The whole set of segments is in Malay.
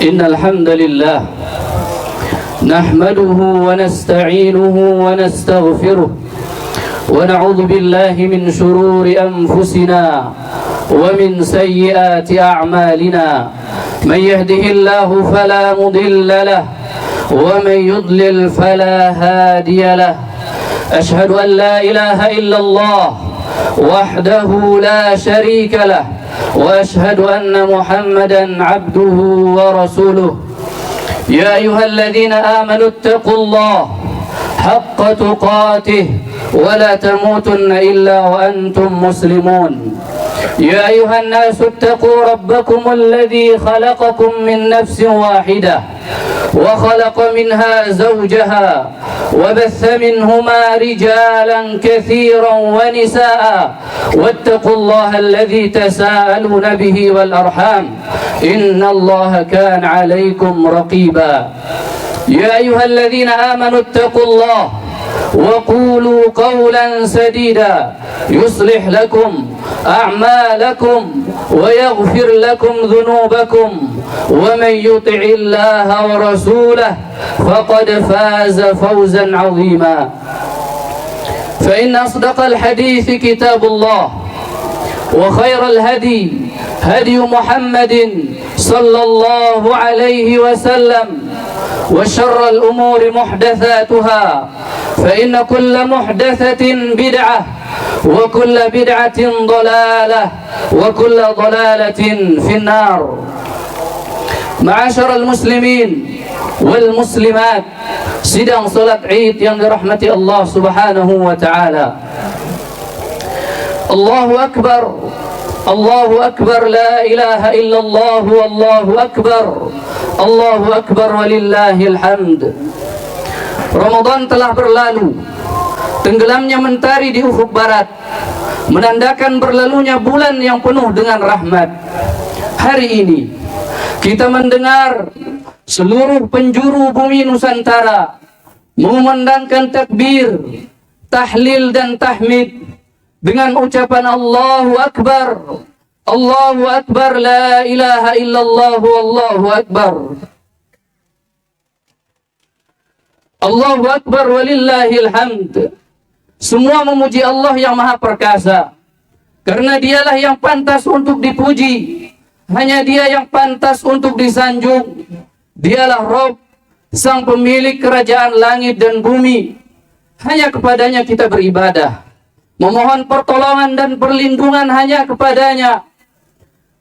إن الحمد لله نحمده ونستعينه ونستغفره ونعوذ بالله من شرور أنفسنا ومن سيئات أعمالنا من يهده الله فلا مضل له ومن يضلل فلا هادي له أشهد أن لا إله إلا الله وحده لا شريك له وأشهد أن محمدا عبده ورسوله يا أيها الذين آمنوا اتقوا الله حق تقاته ولا تموتن إلا وأنتم مسلمون يا أيها الناس اتقوا ربكم الذي خلقكم من نفس واحدة وخلق منها زوجها وبث منهما رجالا كثيرا ونساء واتقوا الله الذي تساءلون به والأرحام إن الله كان عليكم رقيبا يا أيها الذين آمنوا اتقوا الله وقولوا قولا سديدا يصلح لكم أعمالكم ويغفر لكم ذنوبكم ومن يطع الله ورسوله فقد فاز فوزا عظيما فإن أصدق الحديث كتاب الله وخير الهدي هدي محمد صلى الله عليه وسلم وشر الأمور محدثاتها فإن كل محدثة بدعة وكل بدعة ضلالة وكل ضلالة في النار معاشر المسلمين والmuslimat, sidang salat Id yang dirahmati Allah Subhanahu wa taala. Allahu akbar, Allahu akbar, la ilaha illallah, wallahu akbar, Allahu akbar walillahil hamd. Ramadan telah berlalu. Tenggelamnya mentari di ufuk barat menandakan berlalunya bulan yang penuh dengan rahmat. Hari ini kita mendengar seluruh penjuru bumi Nusantara mengumandangkan takbir, tahlil dan tahmid dengan ucapan Allahu Akbar, Allahu Akbar, la ilaha illallah, wallahu akbar, Allahu Akbar walillahil hamd. Semua memuji Allah yang maha perkasa, karena dialah yang pantas untuk dipuji, hanya dia yang pantas untuk disanjung. Dialah Rabb, sang pemilik kerajaan langit dan bumi. Hanya kepadanya kita beribadah, memohon pertolongan dan perlindungan hanya kepadanya.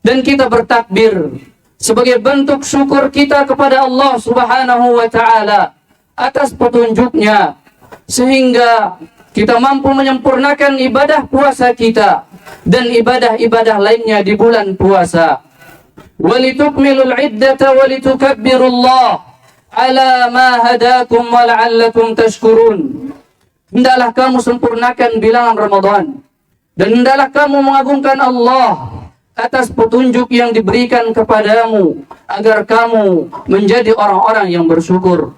Dan kita bertakbir sebagai bentuk syukur kita kepada Allah Subhanahu wa ta'ala atas petunjuknya, sehingga kita mampu menyempurnakan ibadah puasa kita dan ibadah-ibadah lainnya di bulan puasa. Walitukmilul iddata walitukabbirullaha ala ma hadakum wa la'allakum tashkurun. Hendaklah kamu sempurnakan bilangan Ramadan, dan hendaklah kamu mengagungkan Allah atas petunjuk yang diberikan kepadamu, agar kamu menjadi orang-orang yang bersyukur.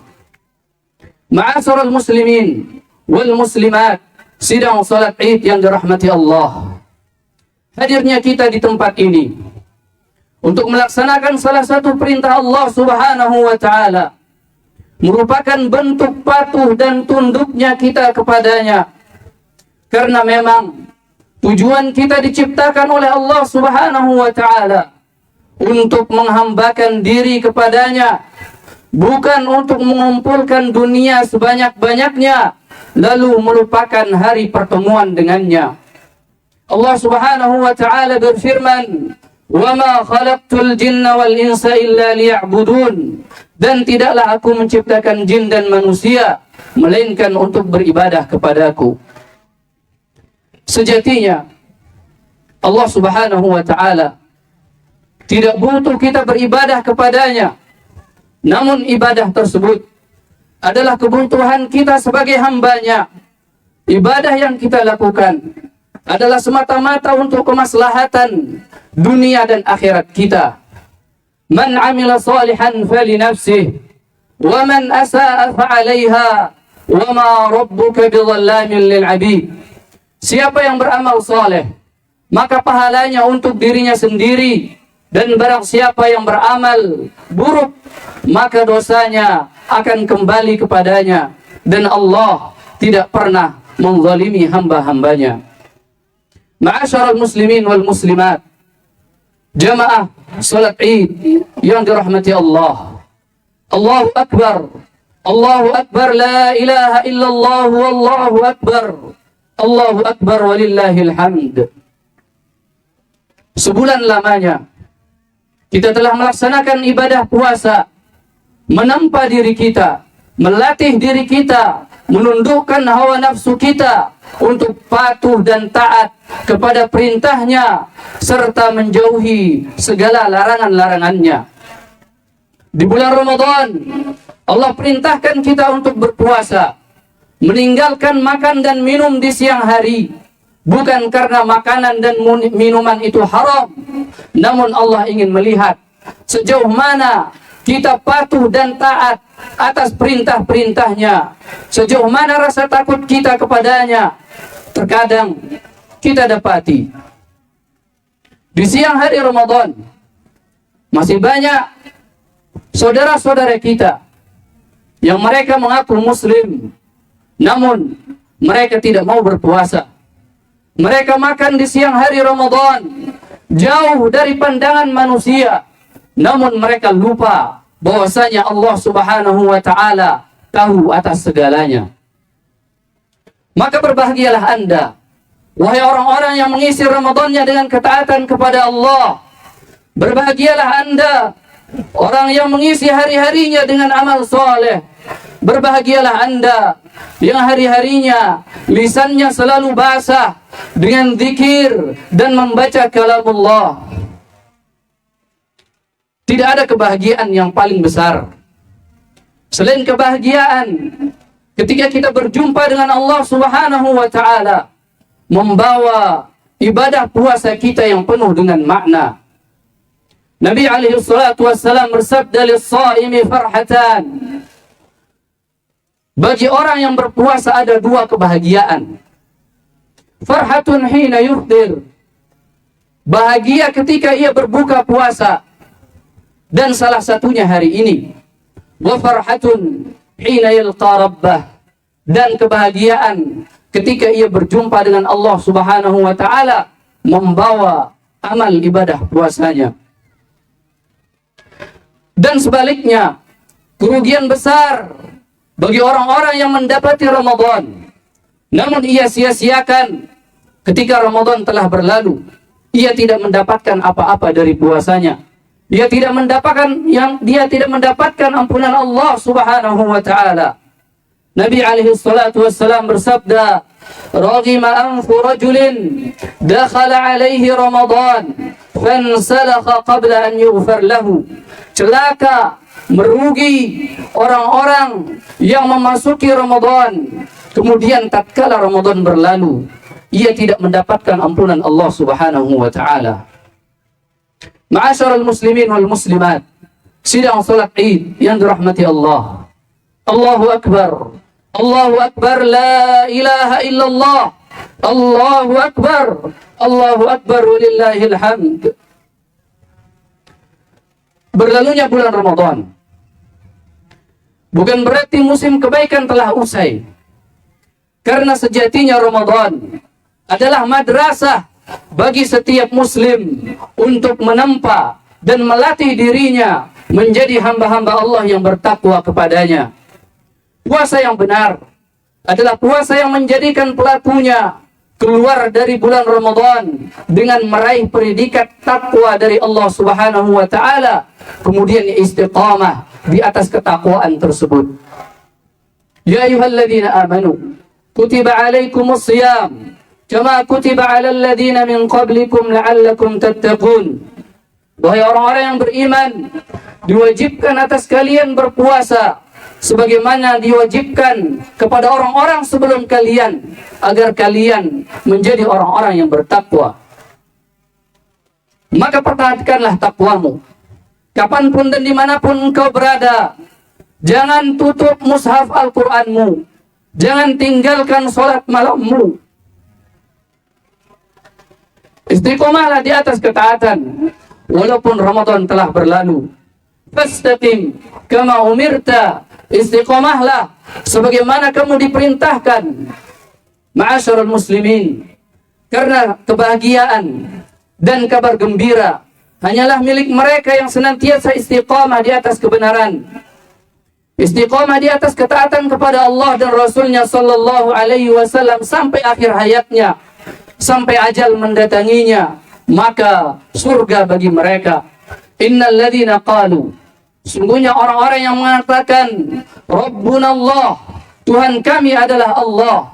Ma'asyiral muslimin wal muslimat, sidang salat Id yang dirahmati Allah. Hadirnya kita di tempat ini untuk melaksanakan salah satu perintah Allah Subhanahu wa ta'ala merupakan bentuk patuh dan tunduknya kita kepadanya. Karena memang tujuan kita diciptakan oleh Allah Subhanahu wa ta'ala untuk menghambakan diri kepadanya, bukan untuk mengumpulkan dunia sebanyak-banyaknya lalu melupakan hari pertemuan dengannya. Allah Subhanahu wa ta'ala berfirman, "Wa ma khalaqtul jinna wal insa illa liya'budun." Dan tidaklah aku menciptakan jin dan manusia melainkan untuk beribadah kepadaku. Sejatinya Allah Subhanahu wa ta'ala tidak butuh kita beribadah kepadanya, namun ibadah tersebut adalah kebutuhan kita sebagai hambanya. Ibadah yang kita lakukan adalah semata-mata untuk kemaslahatan dunia dan akhirat kita. Man amila salihan fali nafsih wa man asaa fa'alaiha wa ma rabbuka bidhallamin lil 'abid. Siapa yang beramal saleh, maka pahalanya untuk dirinya sendiri, Dan barang siapa yang beramal buruk, maka dosanya akan kembali kepadanya. Dan Allah tidak pernah menzalimi hamba-hambanya. Ma'asyiral muslimin wal muslimat, jamaah salat Id yang dirahmati Allah. Allahu Akbar, Allahu Akbar, la ilaha illallah, wallahu Akbar, Allahu Akbar walillahil hamd. Sebulan lamanya kita telah melaksanakan ibadah puasa, menempa diri kita, melatih diri kita, menundukkan hawa nafsu kita untuk patuh dan taat kepada perintahnya, serta menjauhi segala larangan-larangannya. Di bulan Ramadan, Allah perintahkan kita untuk berpuasa, meninggalkan makan dan minum di siang hari, bukan karena makanan dan minuman itu haram, namun Allah ingin melihat sejauh mana kita patuh dan taat atas perintah-perintahnya, sejauh mana rasa takut kita kepadanya. Terkadang kita dapati di siang hari Ramadan masih banyak saudara-saudara kita yang mereka mengaku muslim, namun mereka tidak mau berpuasa. Mereka makan di siang hari Ramadan jauh dari pandangan manusia, namun mereka lupa bahwasanya Allah Subhanahu wa taala tahu atas segalanya. Maka berbahagialah Anda, wahai orang-orang yang mengisi Ramadannya dengan ketaatan kepada Allah. Berbahagialah Anda, orang yang mengisi hari-harinya dengan amal soleh. Berbahagialah Anda yang hari-harinya lisannya selalu basah dengan zikir dan membaca kalamullah. Tidak ada kebahagiaan yang paling besar selain kebahagiaan ketika kita berjumpa dengan Allah Subhanahu wa taala, membawa ibadah puasa kita yang penuh dengan makna. Nabi alaihi salatu wassalam bersabda, "Lis-shaimi farhatan." Bagi orang yang berpuasa ada dua kebahagiaan. Farhatun hina yuftir, bahagia ketika ia berbuka puasa, dan salah satunya hari ini. Wa farhatun hina yalqa rabbah, dan kebahagiaan ketika ia berjumpa dengan Allah Subhanahu wa taala, membawa amal ibadah puasanya. Dan sebaliknya, kerugian besar bagi orang-orang yang mendapati Ramadan, namun ia sia-siakan ketika Ramadan telah berlalu. Ia tidak mendapatkan apa-apa dari puasanya. Dia tidak mendapatkan ampunan Allah Subhanahu wa taala. Nabi alaihi salatu wassalam bersabda, "Raghima anfu rajulin dakhala alaihi Ramadan fansalakha qabla an yughfar lahu." Celaka, merugi orang-orang yang memasuki Ramadan, kemudian tatkala Ramadan berlalu, ia tidak mendapatkan ampunan Allah Subhanahu wa taala. Ma'asyiral muslimin wal muslimat, sidang salat Id yang dirahmati Allah. Allahu Akbar, Allahu Akbar, la ilaha illallah, Allahu Akbar, Allahu Akbar walillahil hamd. Berlalunya bulan Ramadan bukan berarti musim kebaikan telah usai, karena sejatinya Ramadan adalah madrasah bagi setiap muslim untuk menempa dan melatih dirinya menjadi hamba-hamba Allah yang bertakwa kepadanya. Puasa yang benar adalah puasa yang menjadikan pelakunya keluar dari bulan Ramadan dengan meraih predikat takwa dari Allah Subhanahu wa taala, kemudian istiqamah di atas ketakwaan tersebut. Ya ayyuhalladzina amanu kutiba alaikumus shiyam kama kutiba 'alal ladzina min qablikum la'allakum tattaqun. Wahai orang-orang yang beriman, diwajibkan atas kalian berpuasa sebagaimana diwajibkan kepada orang-orang sebelum kalian, agar kalian menjadi orang-orang yang bertakwa. Maka pertahankanlah takwamu kapanpun dan dimanapun engkau berada. Jangan tutup mushaf Al-Quranmu, jangan tinggalkan sholat malammu. Istiqomahlah di atas ketaatan. walaupun Ramadan telah berlalu. Fastaqim kama umirta, istiqomahlah sebagaimana kamu diperintahkan. Ma'asyiral muslimin, karena kebahagiaan dan kabar gembira hanyalah milik mereka yang senantiasa istiqamah di atas kebenaran, istiqamah di atas ketaatan kepada Allah dan Rasulnya sallallahu alaihi wasallam sampai akhir hayatnya, sampai ajal mendatanginya, maka surga bagi mereka. Innal ladzina qalu, sungguhnya orang-orang yang mengatakan Rabbuna Allah, Tuhan kami adalah Allah,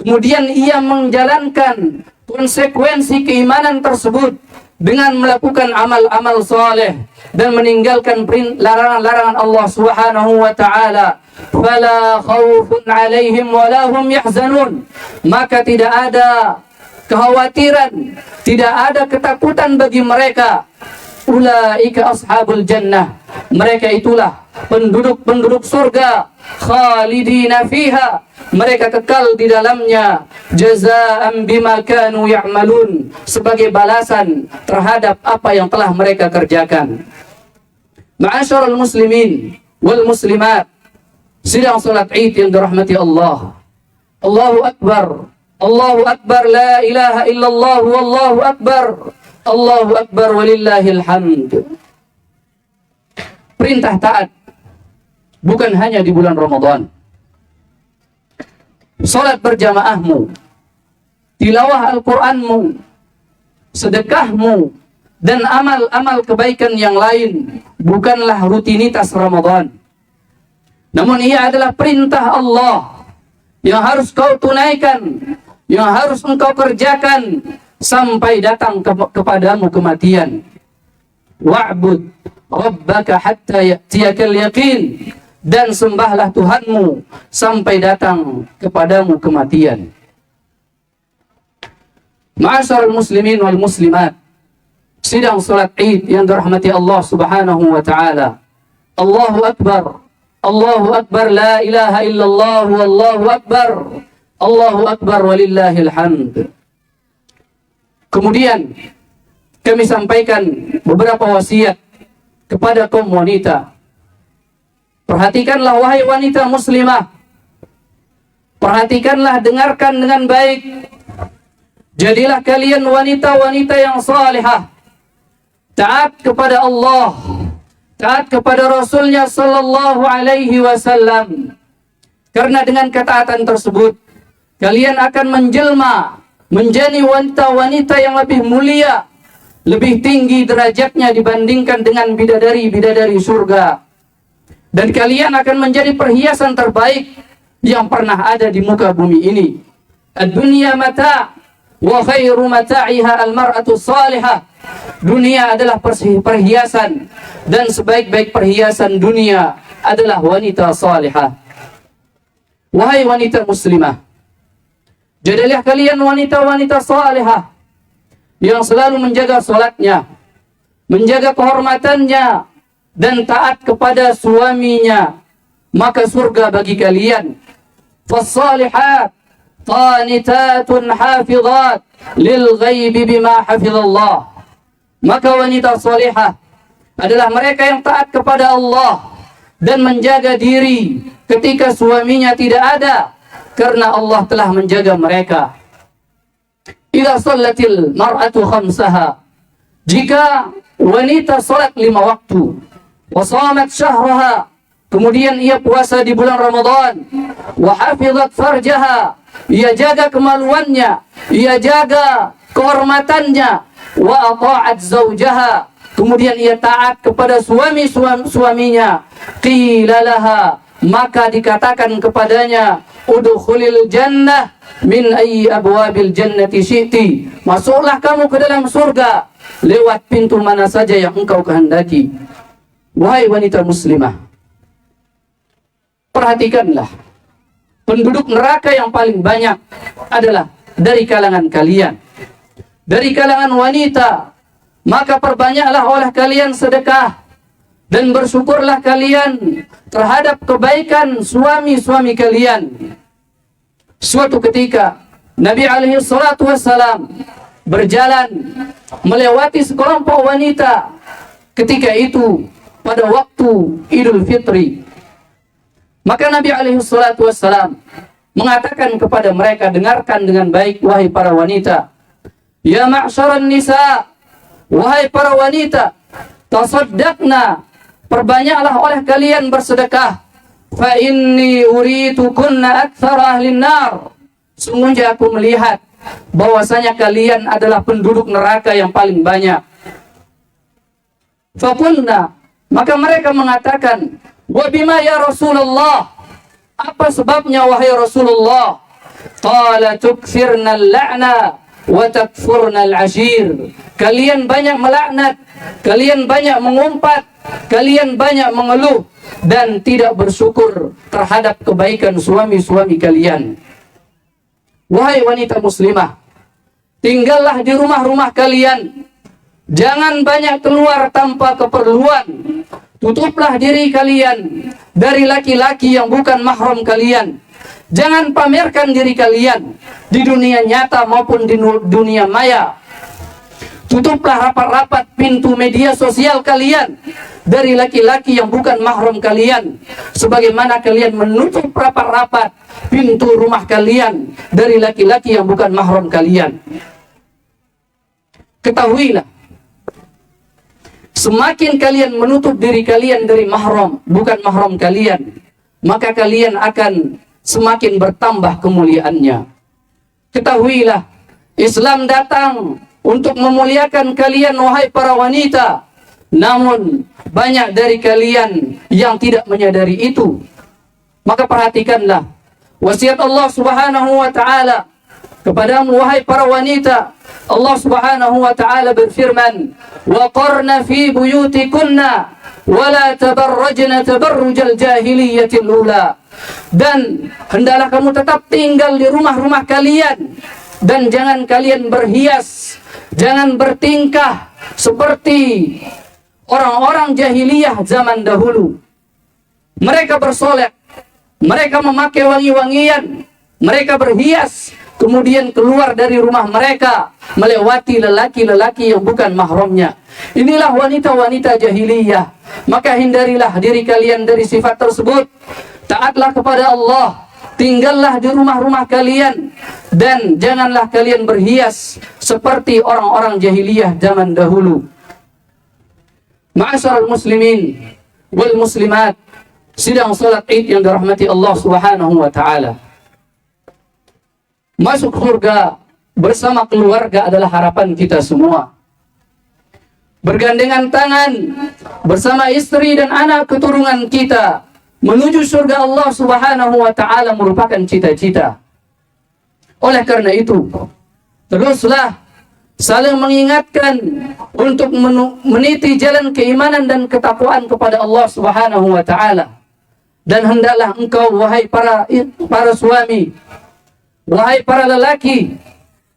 kemudian ia menjalankan konsekuensi keimanan tersebut dengan melakukan amal-amal soleh dan meninggalkan larangan-larangan Allah Subhanahu wa taala, fala khaufun 'alaihim wa la hum yahzanun, maka tidak ada kekhawatiran, tidak ada ketakutan bagi mereka. Ulaika ashabul jannah, mereka itulah penduduk-penduduk surga, khalidina fiha, mereka kekal di dalamnya, jazaa'an bima kanu ya'malun, sebagai balasan terhadap apa yang telah mereka kerjakan. Ma'asyiral muslimin wal muslimat, sidang salat Id yang dirahmati Allah. Allahu akbar, Allahu akbar, la ilaha illallah, wallahu akbar, Allahu akbar walillahil hamd. Perintah taat bukan hanya di bulan Ramadan. Salat berjamaahmu, tilawah Al-Qur'anmu, sedekahmu, dan amal-amal kebaikan yang lain bukanlah rutinitas Ramadan. Namun ia adalah perintah Allah yang harus kau tunaikan, yang harus engkau kerjakan sampai datang kepadamu kematian. Wa'bud rabbaka hatta ya'tiyakal yaqin, dan sembahlah Tuhanmu sampai datang kepadamu kematian. Ma'asyiral muslimin wal muslimat, sidang salat Id yang dirahmati Allah Subhanahu wa taala. Allahu akbar, Allahu akbar, la ilaha illallah, wallahu akbar, Allahu akbar walillahil hamd. Kemudian kami sampaikan beberapa wasiat kepada kaum wanita. Perhatikanlah wahai wanita muslimah, perhatikanlah, dengarkan dengan baik. Jadilah kalian wanita-wanita yang salihah, taat kepada Allah, taat kepada Rasulnya sallallahu alaihi wasallam. Karena dengan ketaatan tersebut kalian akan menjelma menjadi wanita-wanita yang lebih mulia, lebih tinggi derajatnya dibandingkan dengan bidadari-bidadari surga. Dan kalian akan menjadi perhiasan terbaik yang pernah ada di muka bumi ini. Ad-dunya mata' wa khairu mata'iha al-mar'atu salihah. Dunia adalah perhiasan, dan sebaik-baik perhiasan dunia adalah wanita salihah. Wahai wanita muslimah, jadilah kalian wanita-wanita salihah yang selalu menjaga salatnya, menjaga kehormatannya, dan taat kepada suaminya, maka surga bagi kalian. Fas-salihat qanitatun hafizat lil ghaibi bima hafizallah. Maka wanita salihah adalah mereka yang taat kepada Allah dan menjaga diri ketika suaminya tidak ada, karena Allah telah menjaga mereka. Idza shallatil mar'atu khamsaha, jika wanita salat 5 waktu, wa shamat syahraha, kemudian ia puasa di bulan Ramadan, wa hafizat farjaha, ia jaga kemaluannya, ia jaga kehormatannya, wa ata'at zawjaha, kemudian ia taat kepada suaminya, qila laha, maka dikatakan kepadanya, udkhulil jannah min ayyi abwabil jannati syi'ti, masuklah kamu ke dalam surga lewat pintu mana saja yang engkau kehendaki. Wahai wanita muslimah, perhatikanlah, penduduk neraka yang paling banyak adalah dari kalangan kalian, dari kalangan wanita. Maka perbanyaklah oleh kalian sedekah, dan bersyukurlah kalian terhadap kebaikan suami-suami kalian. Suatu ketika Nabi alaihi salatu wassalam berjalan melewati sekelompok wanita ketika itu pada waktu Idul Fitri. Maka Nabi alaihi salatu wassalam mengatakan kepada mereka, dengarkan dengan baik wahai para wanita. Ya ma'syaran nisa, wahai para wanita, tasaddaqna, perbanyaklah oleh kalian bersedekah. Fa inni uritukunna aktsara ahlin nar. Sungguhnya aku melihat bahwasanya kalian adalah penduduk neraka yang paling banyak. Faqulna, maka mereka mengatakan, wa bima ya Rasulullah, apa sebabnya wahai Rasulullah? Qala tukfirna al-la'na wa takfurna al-ashir. Kalian banyak melaknat, kalian banyak mengumpat, kalian banyak mengeluh dan tidak bersyukur terhadap kebaikan suami-suami kalian. Wahai wanita muslimah, tinggallah di rumah-rumah kalian. Jangan banyak keluar tanpa keperluan. Tutuplah diri kalian dari laki-laki yang bukan mahram kalian. Jangan pamerkan diri kalian di dunia nyata maupun di dunia maya. Tutuplah rapat-rapat pintu media sosial kalian dari laki-laki yang bukan mahram kalian, sebagaimana kalian menutup rapat-rapat pintu rumah kalian dari laki-laki yang bukan mahram kalian. Ketahuilah, semakin kalian menutup diri kalian dari mahram, bukan mahram kalian, maka kalian akan semakin bertambah kemuliaannya. Ketahuilah, Islam datang untuk memuliakan kalian wahai para wanita. Namun banyak dari kalian yang tidak menyadari itu. Maka perhatikanlah wasiat Allah Subhanahu wa taala kepadamu wahai para wanita. Allah Subhanahu wa taala berfirman, "Wa qarna fi buyutikunna wa la tabarrajna tabarrujal jahiliyatil ula." Dan hendaklah kamu tetap tinggal di rumah-rumah kalian dan jangan kalian berhias, jangan bertingkah seperti orang-orang jahiliyah zaman dahulu. Mereka bersolek, mereka memakai wangi-wangian, mereka berhias, kemudian keluar dari rumah mereka melewati lelaki-lelaki yang bukan mahramnya. Inilah wanita-wanita jahiliyah. Maka hindarilah diri kalian dari sifat tersebut. Taatlah kepada Allah, tinggallah di rumah-rumah kalian, dan janganlah kalian berhias seperti orang-orang jahiliyah zaman dahulu. Ma'asyiral muslimin wal muslimat, sidang salat Id yang dirahmati Allah Subhanahu wa taala. Masuk surga bersama keluarga adalah harapan kita semua. Bergandengan tangan bersama istri dan anak keturunan kita menuju surga Allah Subhanahu wa taala merupakan cita-cita. Oleh karena itu, teruslah saling mengingatkan untuk meniti jalan keimanan dan ketakwaan kepada Allah Subhanahu wa taala. Dan hendaklah engkau wahai para suami, wahai para lelaki,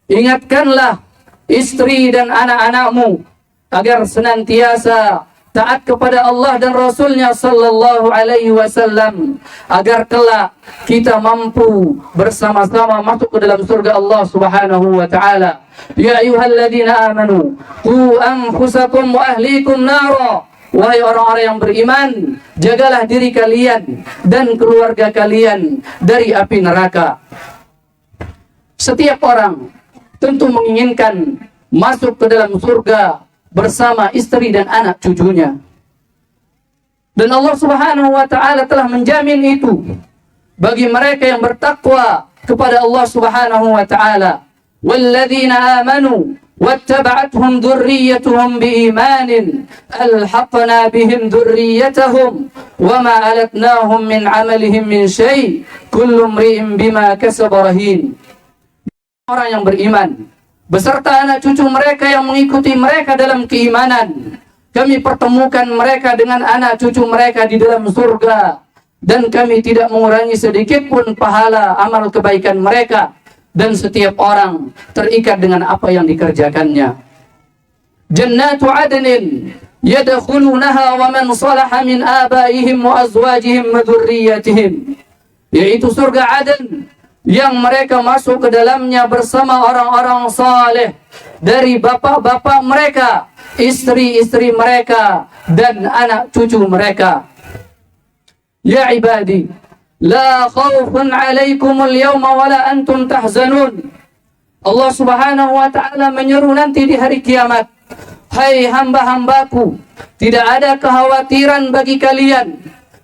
ingatkanlah istri dan anak-anakmu agar senantiasa taat kepada Allah dan Rasulnya sallallahu alaihi wasallam, agar kelak kita mampu bersama-sama masuk ke dalam surga Allah Subhanahu wa taala. Ya ayyuhalladzina amanu qu anfusakum wa ahlikum nara. Wahai orang-orang yang beriman, jagalah diri kalian dan keluarga kalian dari api neraka. Setiap orang tentu menginginkan masuk ke dalam surga bersama istri dan anak cucunya. Dan Allah Subhanahu wa taala telah menjamin itu bagi mereka yang bertakwa kepada Allah Subhanahu wa taala. Walladzina amanu wattaba'athum dzurriyyatuhum biimanin alhaqna bihim dzurriyyatahum wama alatnahum min 'amalihim min syai' kullu imri'in bima kasaba rahin. Orang yang beriman beserta anak cucu mereka yang mengikuti mereka dalam keimanan, kami pertemukan mereka dengan anak cucu mereka di dalam surga, dan kami tidak mengurangi sedikit pun pahala amal kebaikan mereka, dan setiap orang terikat dengan apa yang dikerjakannya. Jannatu adnin yadkhulunaha wa man salaha min abaihim wa azwajihim wa dzurriyyatihim, yaitu surga Aden yang mereka masuk ke dalamnya bersama orang-orang saleh dari bapak-bapak mereka, istri-istri mereka, dan anak cucu mereka. Ya ibadi, la khawfun alaikumul yawma wala antum tahzanun. Allah Subhanahu wa ta'ala menyeru nanti di hari kiamat, hai hamba-hambaku, tidak ada kekhawatiran bagi kalian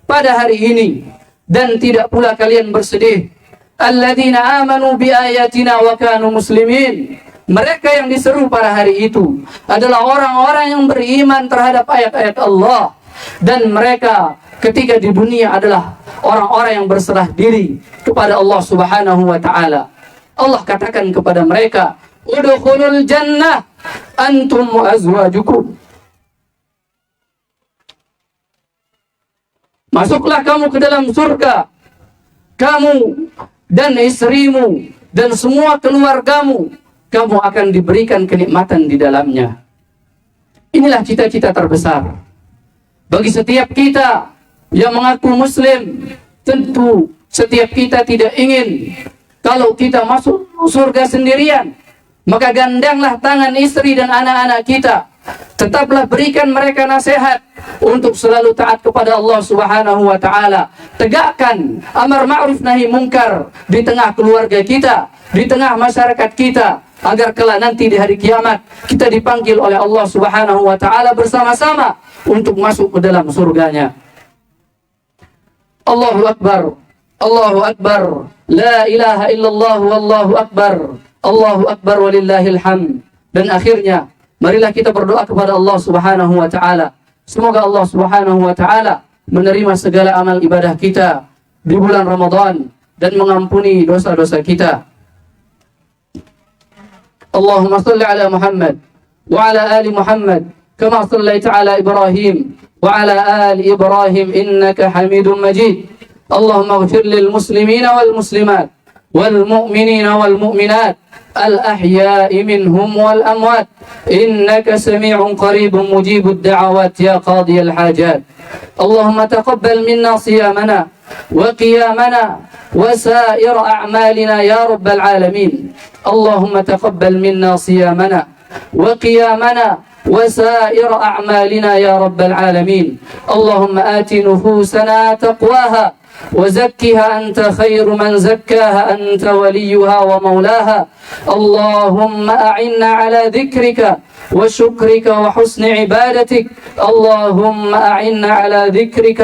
pada hari ini, dan tidak pula kalian bersedih. Alladzina amanu bi ayatina wa kanu muslimin. Mereka yang diseru pada hari itu adalah orang-orang yang beriman terhadap ayat-ayat Allah, dan mereka ketika di dunia adalah orang-orang yang berserah diri kepada Allah Subhanahu wa ta'ala. Allah katakan kepada mereka, udkhulul jannah antum wa azwajukum. Masuklah kamu ke dalam surga, kamu dan istrimu dan semua keluargamu, kamu akan diberikan kenikmatan di dalamnya. Inilah cita-cita terbesar bagi setiap kita yang mengaku muslim. Tentu setiap kita tidak ingin kalau kita masuk surga sendirian. Maka gandanglah tangan istri dan anak-anak kita. Tetaplah berikan mereka nasihat untuk selalu taat kepada Allah Subhanahu wa ta'ala. Tegakkan amar ma'ruf nahi mungkar di tengah keluarga kita, di tengah masyarakat kita, agar kelak nanti di hari kiamat kita dipanggil oleh Allah Subhanahu wa ta'ala bersama-sama untuk masuk ke dalam surganya. Allahu Akbar, Allahu Akbar, la ilaha illallah wallahu akbar, Allahu Akbar walillahil hamd. Dan akhirnya marilah kita berdoa kepada Allah Subhanahu wa ta'ala. Semoga Allah Subhanahu wa ta'ala menerima segala amal ibadah kita di bulan Ramadan dan mengampuni dosa-dosa kita. Allahumma salli ala Muhammad wa ala ali Muhammad kama sallaita ala Ibrahim wa ala ali Ibrahim innaka Hamidum Majid. Allahumma ighfir lil muslimina wal muslimat wal mu'minina wal mu'minat الأحياء منهم والأموات إنك سميع قريب مجيب الدعوات يا قاضي الحاجات. اللهم تقبل منا صيامنا وقيامنا وسائر أعمالنا يا رب العالمين. اللهم تقبل منا صيامنا وقيامنا وسائر أعمالنا يا رب العالمين. اللهم آت نفوسنا تقواها وزكها أنت خير من زكاها أنت وليها ومولاها. اللهم أعنا على ذكرك وشكرك وحسن عبادتك. اللهم أعنا على ذكرك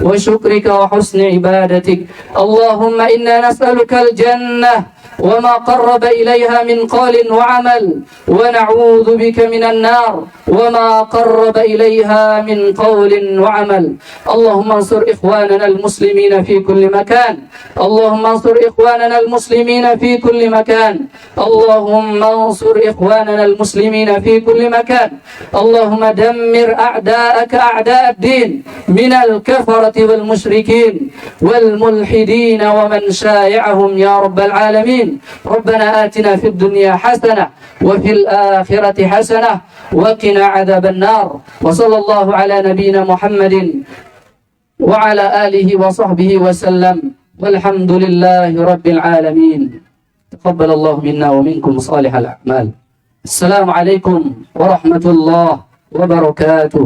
وشكرك وحسن عبادتك. اللهم إنا نسألك الجنة وما قرب إليها من قول وعمل ونعوذ بك من النار وما قرب إليها من قول وعمل. اللهم انصر إخواننا المسلمين في كل مكان. اللهم انصر إخواننا المسلمين في كل مكان. اللهم انصر إخواننا المسلمين في كل مكان. اللهم دمر أعداءك أعداء الدين من الكفرة والمشركين والملحدين ومن شايعهم يا رب العالمين. ربنا آتنا في الدنيا حسنة وفي الآخرة حسنة وقنا عذاب النار. وصلى الله على نبينا محمد وعلى آله وصحبه وسلم والحمد لله رب العالمين. تقبل الله منا ومنكم صالح الأعمال. السلام عليكم ورحمة الله وبركاته.